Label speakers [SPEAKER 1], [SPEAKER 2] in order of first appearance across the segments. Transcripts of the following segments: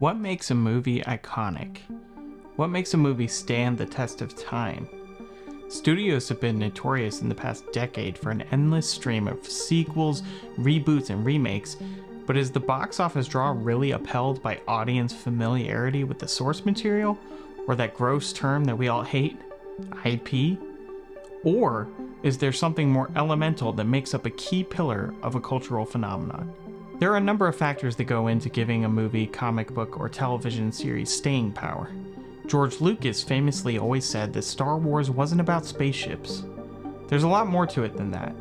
[SPEAKER 1] What makes a movie iconic? What makes a movie stand the test of time? Studios have been notorious in the past decade for an endless stream of sequels, reboots, and remakes, but is the box office draw really upheld by audience familiarity with the source material, or that gross term that we all hate, IP? Or is there something more elemental that makes up a key pillar of a cultural phenomenon? There are a number of factors that go into giving a movie, comic book, or television series staying power. George Lucas famously always said that Star Wars wasn't about spaceships. There's a lot more to it than that.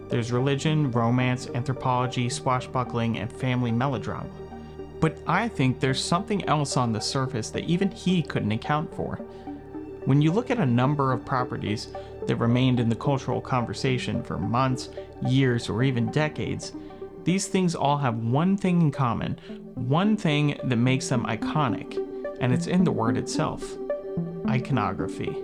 [SPEAKER 1] There's religion, romance, anthropology, swashbuckling, and family melodrama. But I think there's something else on the surface that even he couldn't account for. When you look at a number of properties that remained in the cultural conversation for months, years, or even decades, these things all have one thing in common, one thing that makes them iconic, and it's in the word itself: iconography.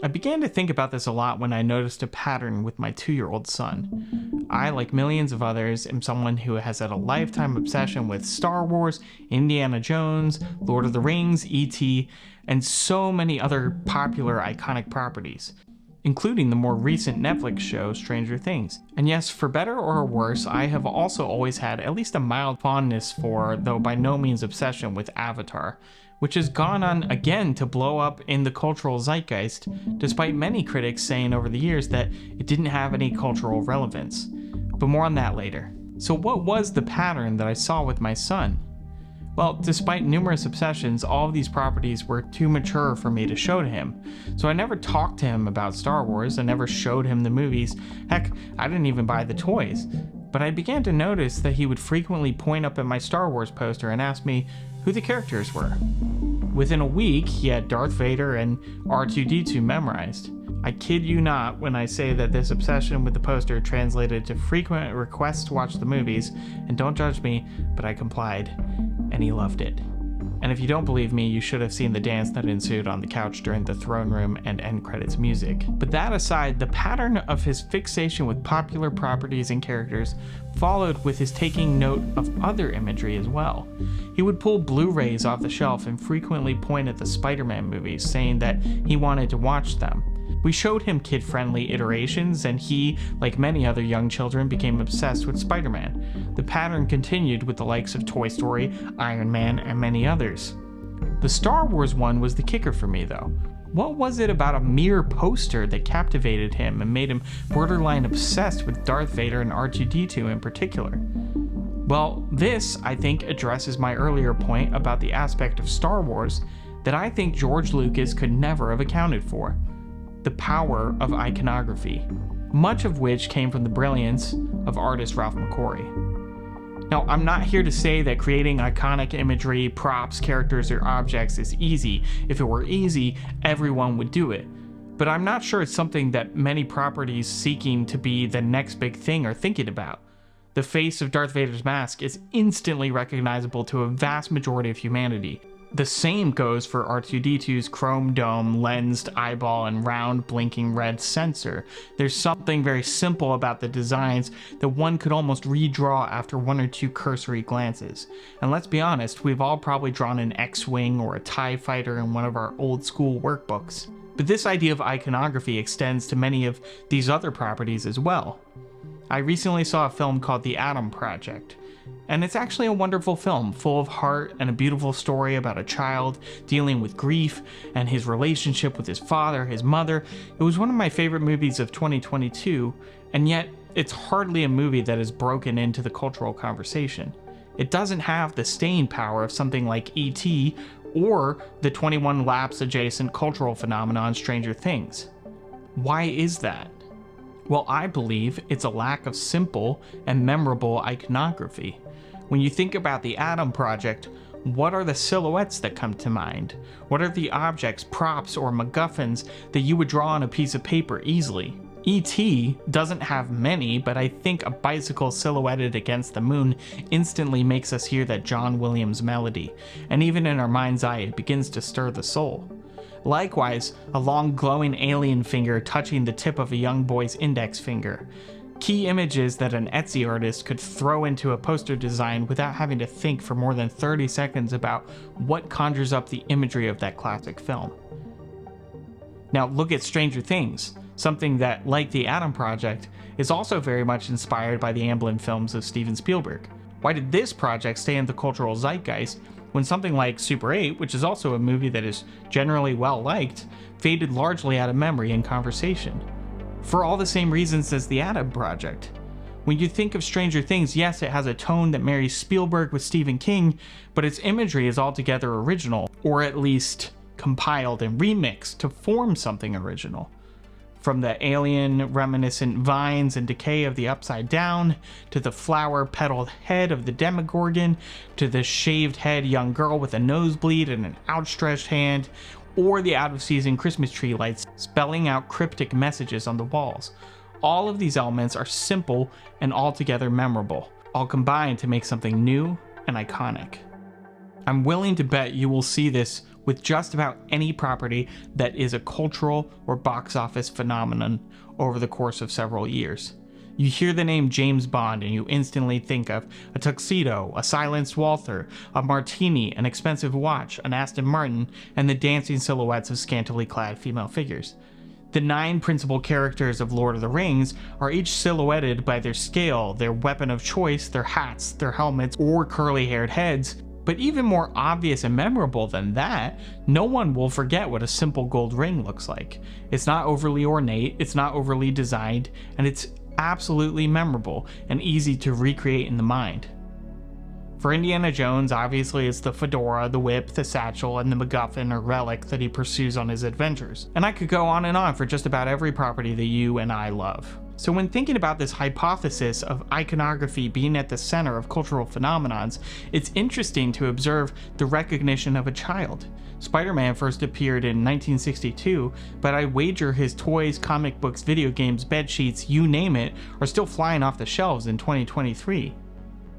[SPEAKER 1] I began to think about this a lot when I noticed a pattern with my 2-year-old son. I, like millions of others, am someone who has had a lifetime obsession with Star Wars, Indiana Jones, Lord of the Rings, E.T., and so many other popular iconic properties, including the more recent Netflix show Stranger Things. And yes, for better or worse, I have also always had at least a mild fondness for, though by no means obsession with, Avatar, which has gone on again to blow up in the cultural zeitgeist, despite many critics saying over the years that it didn't have any cultural relevance. But more on that later. So what was the pattern that I saw with my son? Well, despite numerous obsessions, all of these properties were too mature for me to show to him. So I never talked to him about Star Wars, I never showed him the movies, heck, I didn't even buy the toys. But I began to notice that he would frequently point up at my Star Wars poster and ask me who the characters were. Within a week, he had Darth Vader and R2-D2 memorized. I kid you not when I say that this obsession with the poster translated to frequent requests to watch the movies, and don't judge me, but I complied, and he loved it. And if you don't believe me, you should have seen the dance that ensued on the couch during the throne room and end credits music. But that aside, the pattern of his fixation with popular properties and characters followed with his taking note of other imagery as well. He would pull Blu-rays off the shelf and frequently point at the Spider-Man movies, saying that he wanted to watch them. We showed him kid-friendly iterations, and he, like many other young children, became obsessed with Spider-Man. The pattern continued with the likes of Toy Story, Iron Man, and many others. The Star Wars one was the kicker for me, though. What was it about a mere poster that captivated him and made him borderline obsessed with Darth Vader and R2-D2 in particular? Well, this, I think, addresses my earlier point about the aspect of Star Wars that I think George Lucas could never have accounted for: the power of iconography, much of which came from the brilliance of artist Ralph McQuarrie. Now, I'm not here to say that creating iconic imagery, props, characters, or objects is easy. If it were easy, everyone would do it. But I'm not sure it's something that many properties seeking to be the next big thing are thinking about. The face of Darth Vader's mask is instantly recognizable to a vast majority of humanity. The same goes for R2-D2's chrome dome, lensed eyeball, and round blinking red sensor. There's something very simple about the designs that one could almost redraw after one or two cursory glances. And let's be honest, we've all probably drawn an X-Wing or a TIE fighter in one of our old school workbooks. But this idea of iconography extends to many of these other properties as well. I recently saw a film called The Adam Project, and it's actually a wonderful film, full of heart and a beautiful story about a child dealing with grief and his relationship with his father, his mother. It was one of my favorite movies of 2022, and yet it's hardly a movie that has broken into the cultural conversation. It doesn't have the staying power of something like E.T. or the 21 Laps adjacent cultural phenomenon Stranger Things. Why is that? Well, I believe it's a lack of simple and memorable iconography. When you think about the Adam Project, what are the silhouettes that come to mind? What are the objects, props, or MacGuffins that you would draw on a piece of paper easily? E.T. doesn't have many, but I think a bicycle silhouetted against the moon instantly makes us hear that John Williams melody, and even in our mind's eye it begins to stir the soul. Likewise, a long glowing alien finger touching the tip of a young boy's index finger. Key images that an Etsy artist could throw into a poster design without having to think for more than 30 seconds about what conjures up the imagery of that classic film. Now look at Stranger Things, something that, like the Adam Project, is also very much inspired by the Amblin films of Steven Spielberg. Why did this project stay in the cultural zeitgeist when something like Super 8, which is also a movie that is generally well liked, faded largely out of memory and conversation? For all the same reasons as the Adam Project. When you think of Stranger Things, yes, it has a tone that marries Spielberg with Stephen King, but its imagery is altogether original, or at least compiled and remixed to form something original. From the alien reminiscent vines and decay of the Upside Down, to the flower-petaled head of the Demogorgon, to the shaved head young girl with a nosebleed and an outstretched hand, or the out-of-season Christmas tree lights spelling out cryptic messages on the walls. All of these elements are simple and altogether memorable, all combined to make something new and iconic. I'm willing to bet you will see this with just about any property that is a cultural or box office phenomenon over the course of several years. You hear the name James Bond and you instantly think of a tuxedo, a silenced Walther, a martini, an expensive watch, an Aston Martin, and the dancing silhouettes of scantily clad female figures. The 9 principal characters of Lord of the Rings are each silhouetted by their scale, their weapon of choice, their hats, their helmets, or curly-haired heads. But even more obvious and memorable than that, no one will forget what a simple gold ring looks like. It's not overly ornate, it's not overly designed, and it's absolutely memorable and easy to recreate in the mind. For Indiana Jones, obviously it's the fedora, the whip, the satchel, and the MacGuffin or relic that he pursues on his adventures. And I could go on and on for just about every property that you and I love. So when thinking about this hypothesis of iconography being at the center of cultural phenomenons, it's interesting to observe the recognition of a child. Spider-Man first appeared in 1962, but I wager his toys, comic books, video games, bed sheets, you name it, are still flying off the shelves in 2023.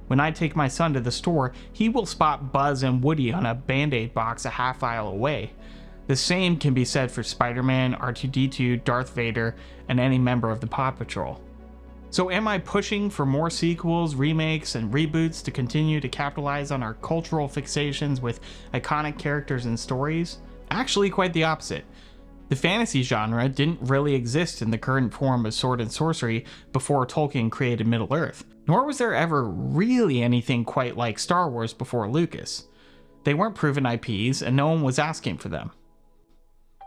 [SPEAKER 1] When I take my son to the store, he will spot Buzz and Woody on a Band-Aid box a half aisle away. The same can be said for Spider-Man, R2-D2, Darth Vader, and any member of the Paw Patrol. So am I pushing for more sequels, remakes, and reboots to continue to capitalize on our cultural fixations with iconic characters and stories? Actually, quite the opposite. The fantasy genre didn't really exist in the current form of sword and sorcery before Tolkien created Middle-earth, nor was there ever really anything quite like Star Wars before Lucas. They weren't proven IPs, and no one was asking for them.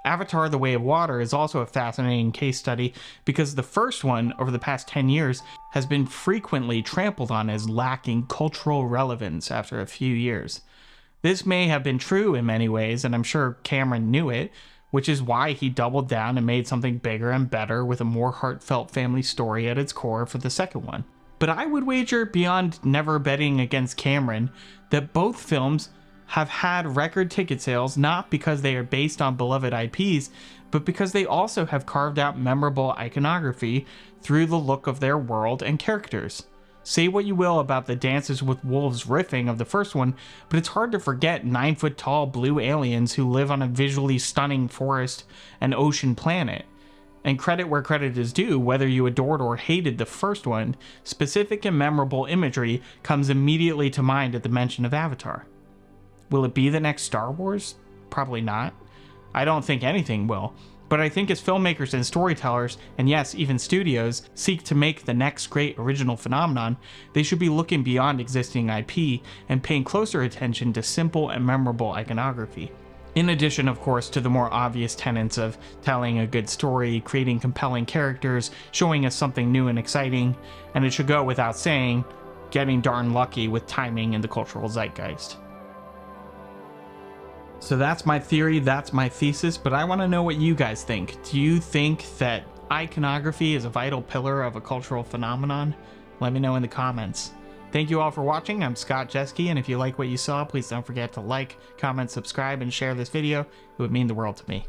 [SPEAKER 1] Avatar: The Way of Water is also a fascinating case study because the first one, over the past 10 years, has been frequently trampled on as lacking cultural relevance after a few years. This may have been true in many ways, and I'm sure Cameron knew it, which is why he doubled down and made something bigger and better with a more heartfelt family story at its core for the second one. But I would wager, beyond never betting against Cameron, that both films have had record ticket sales not because they are based on beloved IPs, but because they also have carved out memorable iconography through the look of their world and characters. Say what you will about the Dances with Wolves riffing of the first one, but it's hard to forget 9-foot-tall blue aliens who live on a visually stunning forest and ocean planet. And credit where credit is due, whether you adored or hated the first one, specific and memorable imagery comes immediately to mind at the mention of Avatar. Will it be the next Star Wars? Probably not. I don't think anything will. But I think as filmmakers and storytellers, and yes, even studios, seek to make the next great original phenomenon, they should be looking beyond existing IP and paying closer attention to simple and memorable iconography. In addition, of course, to the more obvious tenets of telling a good story, creating compelling characters, showing us something new and exciting, and it should go without saying, getting darn lucky with timing in the cultural zeitgeist. So that's my theory, that's my thesis, but I want to know what you guys think. Do you think that iconography is a vital pillar of a cultural phenomenon? Let me know in the comments. Thank you all for watching. I'm Scott Jeske, and if you like what you saw, please don't forget to like, comment, subscribe, and share this video. It would mean the world to me.